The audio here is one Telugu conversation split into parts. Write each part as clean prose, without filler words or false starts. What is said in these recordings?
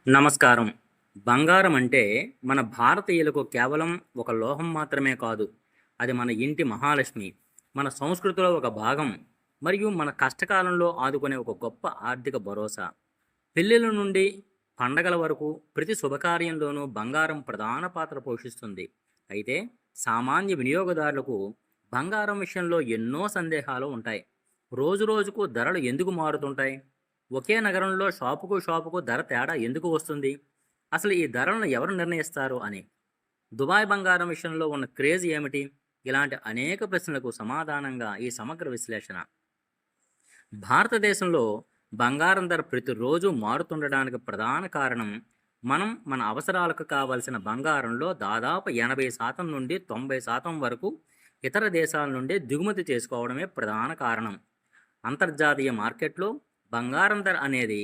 నమస్కారం. బంగారం అంటే మన భారతీయులకు కేవలం ఒక లోహం మాత్రమే కాదు. అది మన ఇంటి మహాలక్ష్మి. మన సంస్కృతిలో ఒక భాగం. మరియు మన కష్టకాలంలో ఆదుకునే ఒక గొప్ప ఆర్థిక భరోసా. పెళ్ళిళ్ళ నుండి పండగల వరకు ప్రతి శుభకార్యంలోనూ బంగారం ప్రధాన పాత్ర పోషిస్తుంది. అయితే సామాన్య వినియోగదారులకు బంగారం విషయంలో ఎన్నో సందేహాలు ఉంటాయి. రోజురోజుకు ధరలు ఎందుకు మారుతుంటాయి? ఒకే నగరంలో షాపుకు ధర తేడా ఎందుకు వస్తుంది? అసలు ఈ ధరలను ఎవరు నిర్ణయిస్తారు అని. దుబాయ్ బంగారం విషయంలో ఉన్న క్రేజ్ ఏమిటి? ఇలాంటి అనేక ప్రశ్నలకు సమాధానంగా ఈ సమగ్ర విశ్లేషణ. భారతదేశంలో బంగారం ధర ప్రతిరోజు మారుతుండడానికి ప్రధాన కారణం మన అవసరాలకు కావలసిన బంగారంలో దాదాపు 80% నుండి 90% వరకు ఇతర దేశాల నుండి దిగుమతి చేసుకోవడమే ప్రధాన కారణం. అంతర్జాతీయ మార్కెట్లో బంగారం ధర అనేది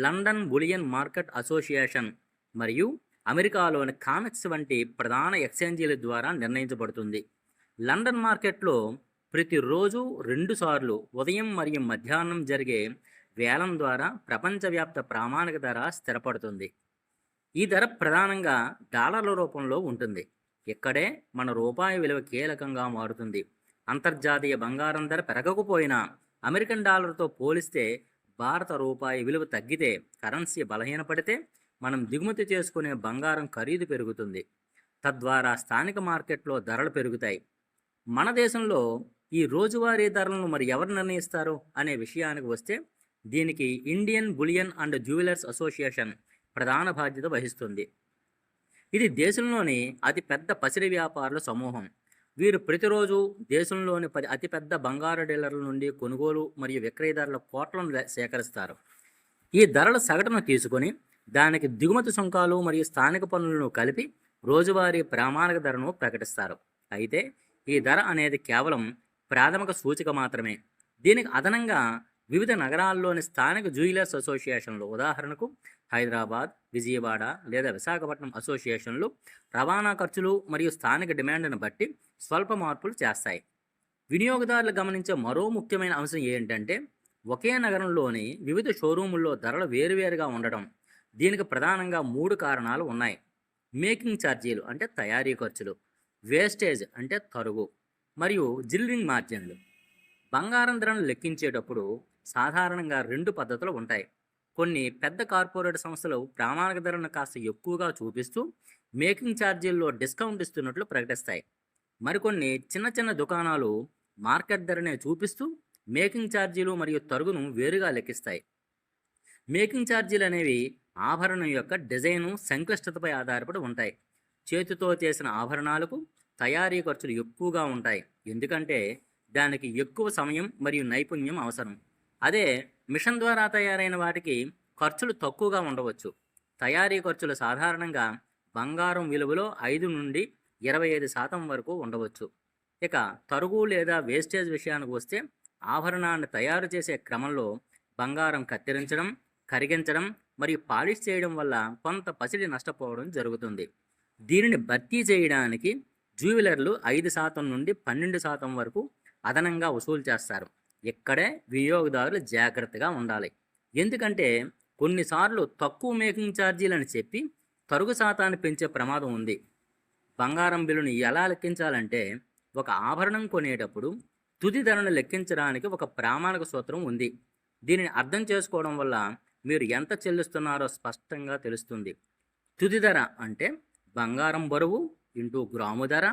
లండన్ బులియన్ మార్కెట్ అసోసియేషన్ మరియు అమెరికాలోని కామెక్స్ వంటి ప్రధాన ఎక్స్చేంజీల ద్వారా నిర్ణయించబడుతుంది. లండన్ మార్కెట్లో ప్రతిరోజు 2 సార్లు ఉదయం మరియు మధ్యాహ్నం జరిగే వేలం ద్వారా ప్రపంచవ్యాప్త ప్రామాణిక ధర స్థిరపడుతుంది. ఈ ధర ప్రధానంగా డాలర్ల రూపంలో ఉంటుంది. ఇక్కడే మన రూపాయి విలువ కీలకంగా మారుతుంది. అంతర్జాతీయ బంగారం ధర పెరగకపోయినా అమెరికన్ డాలర్తో పోలిస్తే భారత రూపాయి విలువ తగ్గితే, కరెన్సీ బలహీనపడితే మనం దిగుమతి చేసుకునే బంగారం ఖరీదు పెరుగుతుంది. తద్వారా స్థానిక మార్కెట్లో ధరలు పెరుగుతాయి. మన దేశంలో ఈ రోజువారీ ధరలను మరి ఎవరు నిర్ణయిస్తారు అనే విషయానికి వస్తే, దీనికి Indian bullion and jewellers association ప్రధాన బాధ్యత వహిస్తుంది. ఇది దేశంలోని అతిపెద్ద పసిడి వ్యాపారుల సమూహం. వీరు ప్రతిరోజు దేశంలోని 10 అతిపెద్ద బంగారు డీలర్ల నుండి కొనుగోలు మరియు విక్రయదారుల కోట్లను సేకరిస్తారు. ఈ ధరల సగటును తీసుకొని దానికి దిగుమతి సుంకాలు మరియు స్థానిక పన్నులను కలిపి రోజువారీ ప్రామాణిక ధరను ప్రకటిస్తారు. అయితే ఈ ధర అనేది కేవలం ప్రాథమిక సూచిక మాత్రమే. దీనికి అదనంగా వివిధ నగరాల్లోని స్థానిక జ్యువెలర్స్ అసోసియేషన్లు, ఉదాహరణకు హైదరాబాద్, విజయవాడ లేదా విశాఖపట్నం అసోసియేషన్లు, రవాణా ఖర్చులు మరియు స్థానిక డిమాండ్ను బట్టి స్వల్ప మార్పులు చేస్తాయి. వినియోగదారులు గమనించే మరో ముఖ్యమైన అంశం ఏంటంటే, ఒకే నగరంలోని వివిధ షోరూముల్లో ధరలు వేరువేరుగా ఉండడం. దీనికి ప్రధానంగా 3 కారణాలు ఉన్నాయి. మేకింగ్ ఛార్జీలు అంటే తయారీ ఖర్చులు, వేస్టేజ్ అంటే తరుగు, మరియు జిల్లింగ్ మార్జిన్లు. బంగారం ధరను లెక్కించేటప్పుడు సాధారణంగా 2 పద్ధతులు ఉంటాయి. కొన్ని పెద్ద కార్పొరేట్ సంస్థలు ప్రామాణిక ధరను కాస్త ఎక్కువగా చూపిస్తూ మేకింగ్ ఛార్జీల్లో డిస్కౌంట్ ఇస్తున్నట్లు ప్రకటిస్తాయి. మరికొన్ని చిన్న చిన్న దుకాణాలు మార్కెట్ ధరనే చూపిస్తూ మేకింగ్ ఛార్జీలు మరియు తరుగును వేరుగా లెక్కిస్తాయి. మేకింగ్ ఛార్జీలు అనేవి ఆభరణం యొక్క డిజైను, సంక్లిష్టతపై ఆధారపడి ఉంటాయి. చేతితో చేసిన ఆభరణాలకు తయారీ ఖర్చులు ఎక్కువగా ఉంటాయి, ఎందుకంటే దానికి ఎక్కువ సమయం మరియు నైపుణ్యం అవసరం. అదే మిషన్ ద్వారా తయారైన వాటికి ఖర్చులు తక్కువగా ఉండవచ్చు. తయారీ ఖర్చులు సాధారణంగా బంగారం విలువలో 5 నుండి 25% వరకు ఉండవచ్చు. ఇక తరుగు లేదా వేస్టేజ్ విషయానికి వస్తే, ఆభరణాన్ని తయారు చేసే క్రమంలో బంగారం కత్తిరించడం, కరిగించడం మరియు పాలిష్ చేయడం వల్ల కొంత పసిడి నష్టపోవడం జరుగుతుంది. దీనిని భర్తీ చేయడానికి జ్యువెలర్లు 5% నుండి 12% వరకు అదనంగా వసూలు చేస్తారు. ఇక్కడే వినియోగదారులు జాగ్రత్తగా ఉండాలి. ఎందుకంటే కొన్నిసార్లు తక్కువ మేకింగ్ ఛార్జీలని చెప్పి తరుగు శాతాన్ని పెంచే ప్రమాదం ఉంది. బంగారం బిల్లును ఎలా లెక్కించాలంటే, ఒక ఆభరణం కొనేటప్పుడు తుది ధరను లెక్కించడానికి ఒక ప్రామాణిక సూత్రం ఉంది. దీనిని అర్థం చేసుకోవడం వల్ల మీరు ఎంత చెల్లిస్తున్నారో స్పష్టంగా తెలుస్తుంది. తుది ధర అంటే బంగారం బరువు ఇంటూ గ్రాము ధర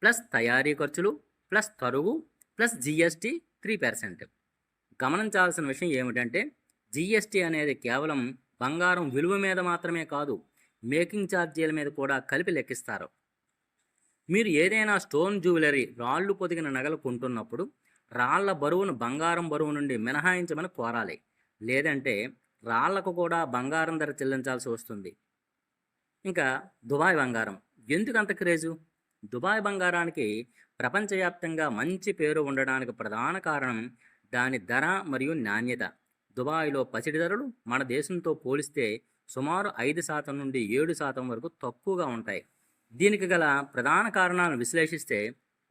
ప్లస్ తయారీ ఖర్చులు ప్లస్ తరుగు ప్లస్ జిఎస్టీ 3%. గమనించాల్సిన విషయం ఏమిటంటే, జిఎస్టీ అనేది కేవలం బంగారం విలువ మీద మాత్రమే కాదు, మేకింగ్ ఛార్జీల మీద కూడా కలిపి లెక్కిస్తారు. మీరు ఏదైనా స్టోన్ జ్యువెలరీ, రాళ్ళు పొదిగిన నగలు కొంటున్నప్పుడు రాళ్ల బరువును బంగారం బరువు నుండి మినహాయించమని కోరాలి. లేదంటే రాళ్లకు కూడా బంగారం ధర చెల్లించాల్సి వస్తుంది. ఇంకా దుబాయ్ బంగారం ఎందుకు అంత క్రేజు? దుబాయ్ బంగారానికి ప్రపంచవ్యాప్తంగా మంచి పేరు ఉండడానికి ప్రధాన కారణం దాని ధర మరియు నాణ్యత. దుబాయ్లో పసిడి ధరలు మన దేశంతో పోలిస్తే సుమారు 5% నుండి 7% వరకు తక్కువగా ఉంటాయి. దీనికి గల ప్రధాన కారణాలను విశ్లేషిస్తే,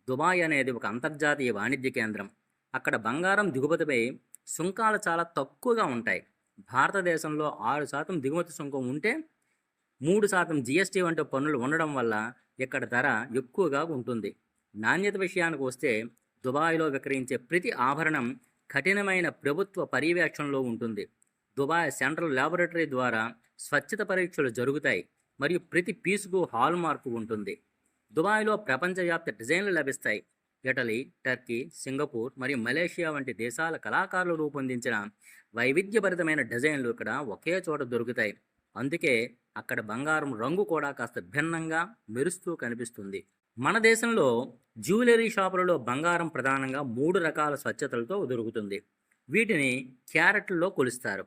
దుబాయ్ అనేది ఒక అంతర్జాతీయ వాణిజ్య కేంద్రం. అక్కడ బంగారం దిగుమతిపై సుంకాలు చాలా తక్కువగా ఉంటాయి. భారతదేశంలో 6% దిగుమతి సుంకం ఉంటే 3% జీఎస్టీ వంటి పన్నులు ఉండడం వల్ల ఇక్కడ ధర ఎక్కువగా ఉంటుంది. నాణ్యత విషయానికి వస్తే దుబాయ్లో విక్రయించే ప్రతి ఆభరణం కఠినమైన ప్రభుత్వ పర్యవేక్షణలో ఉంటుంది. దుబాయ్ సెంట్రల్ ల్యాబొరేటరీ ద్వారా స్వచ్ఛత పరీక్షలు జరుగుతాయి మరియు ప్రతి పీసుకు హాల్ మార్కు ఉంటుంది. దుబాయ్లో ప్రపంచవ్యాప్త డిజైన్లు లభిస్తాయి. ఇటలీ, టర్కీ, సింగపూర్ మరియు మలేషియా వంటి దేశాల కళాకారులు రూపొందించిన వైవిధ్యభరితమైన డిజైన్లు ఇక్కడ ఒకే చోట దొరుకుతాయి. అందుకే అక్కడ బంగారం రంగు కూడా కాస్త భిన్నంగా మెరుస్తూ కనిపిస్తుంది. మన దేశంలో జ్యువెలరీ షాపులలో బంగారం ప్రధానంగా 3 రకాల స్వచ్ఛతలతో దొరుకుతుంది. వీటిని క్యారెట్లలో కొలుస్తారు.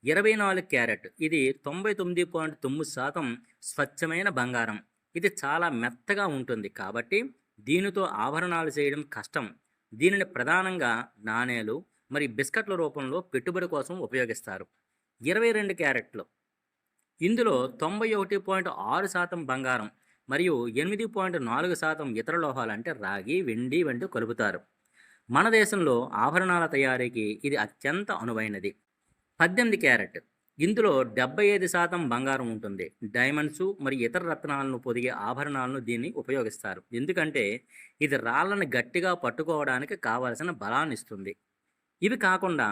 24 క్యారెట్ ఇది 99.9% స్వచ్ఛమైన బంగారం. ఇది చాలా మెత్తగా ఉంటుంది కాబట్టి దీనితో ఆభరణాలు చేయడం కష్టం. దీనిని ప్రధానంగా నాణేలు మరియు బిస్కట్ల రూపంలో పెట్టుబడి కోసం ఉపయోగిస్తారు. 22 క్యారెట్లు ఇందులో 91.6% బంగారం మరియు 8.4% ఇతర లోహాలు అంటే రాగి, వెండి వంటి కలుపుతారు. మన దేశంలో ఆభరణాల తయారీకి ఇది అత్యంత అనువైనది. 18 క్యారెట్ ఇందులో 75% బంగారం ఉంటుంది. డైమండ్స్ మరియు ఇతర రత్నాలను పొదిగే ఆభరణాలను దీన్ని ఉపయోగిస్తారు. ఎందుకంటే ఇది రాళ్ళను గట్టిగా పట్టుకోవడానికి కావలసిన బలాన్ని ఇస్తుంది. ఇవి కాకుండా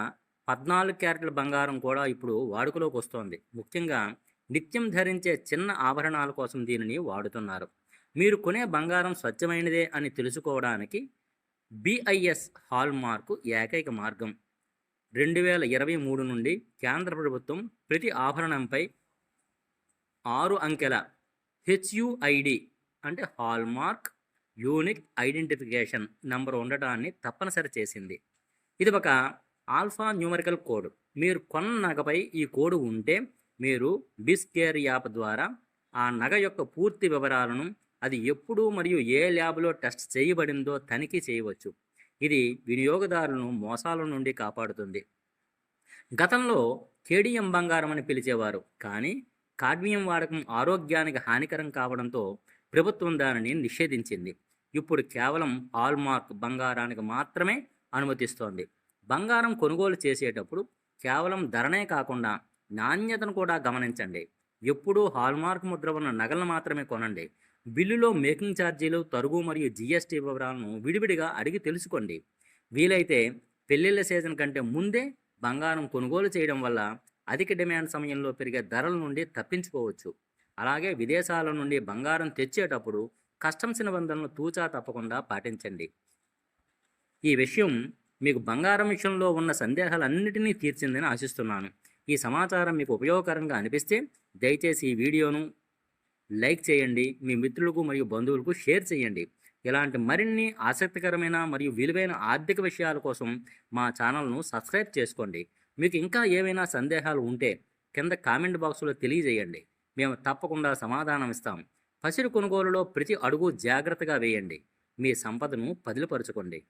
14 క్యారెట్ల బంగారం కూడా ఇప్పుడు వాడుకలోకి వస్తోంది. ముఖ్యంగా నిత్యం ధరించే చిన్న ఆభరణాల కోసం దీనిని వాడుతున్నారు. మీరు కొనే బంగారం స్వచ్ఛమైనదే అని తెలుసుకోవడానికి బిఐఎస్ హాల్ మార్కు ఏకైక మార్గం. 2023 నుండి కేంద్ర ప్రభుత్వం ప్రతి ఆభరణంపై 6 అంకెల హెచ్యుఐడి అంటే hall mark unique identification number ఉండటాన్ని తప్పనిసరి చేసింది. ఇది ఒక ఆల్ఫా న్యూమరికల్ కోడ్. మీరు కొన్న నగపై ఈ కోడ్ ఉంటే మీరు బిస్కేర్ యాప్ ద్వారా ఆ నగ యొక్క పూర్తి వివరాలను, అది ఎప్పుడు మరియు ఏ ల్యాబ్లో టెస్ట్ చేయబడిందో తనిఖీ చేయవచ్చు. ఇది వినియోగదారులను మోసాల నుండి కాపాడుతుంది. గతంలో కేడియం బంగారం అని పిలిచేవారు, కానీ కాడ్మియం వాడకం ఆరోగ్యానికి హానికరం కావడంతో ప్రభుత్వం దానిని నిషేధించింది. ఇప్పుడు కేవలం హాల్ మార్క్ బంగారానికి మాత్రమే అనుమతిస్తోంది. బంగారం కొనుగోలు చేసేటప్పుడు కేవలం ధరనే కాకుండా నాణ్యతను కూడా గమనించండి. ఎప్పుడూ హాల్మార్క్ ముద్ర ఉన్న నగలను మాత్రమే కొనండి. బిల్లులో మేకింగ్ ఛార్జీలు, తరుగు మరియు జీఎస్టీ వివరాలను విడివిడిగా అడిగి తెలుసుకోండి. వీలైతే పెళ్లిళ్ళ సీజన్ కంటే ముందే బంగారం కొనుగోలు చేయడం వల్ల అధిక డిమాండ్ సమయంలో పెరిగే ధరల నుండి తప్పించుకోవచ్చు. అలాగే విదేశాల నుండి బంగారం తెచ్చేటప్పుడు కస్టమ్స్ నిబంధనలు తూచా తప్పకుండా పాటించండి. ఈ విషయం మీకు బంగారం విషయంలో ఉన్న సందేహాలన్నిటినీ తీర్చిందని ఆశిస్తున్నాను. ఈ సమాచారం మీకు ఉపయోగకరంగా అనిపిస్తే దయచేసి ఈ వీడియోను లైక్ చేయండి, మీ మిత్రులకు మరియు బంధువులకు షేర్ చేయండి. ఇలాంటి మరిన్ని ఆసక్తికరమైన మరియు విలువైన ఆర్థిక విషయాల కోసం మా ఛానల్ను సబ్స్క్రైబ్ చేసుకోండి. మీకు ఇంకా ఏవైనా సందేహాలు ఉంటే కింద కామెంట్ బాక్స్లో తెలియజేయండి. మేము తప్పకుండా సమాధానం ఇస్తాం. పసిడి కొనుగోలులో ప్రతి అడుగు జాగ్రత్తగా వేయండి. మీ సంపదను పదిలపరుచుకోండి.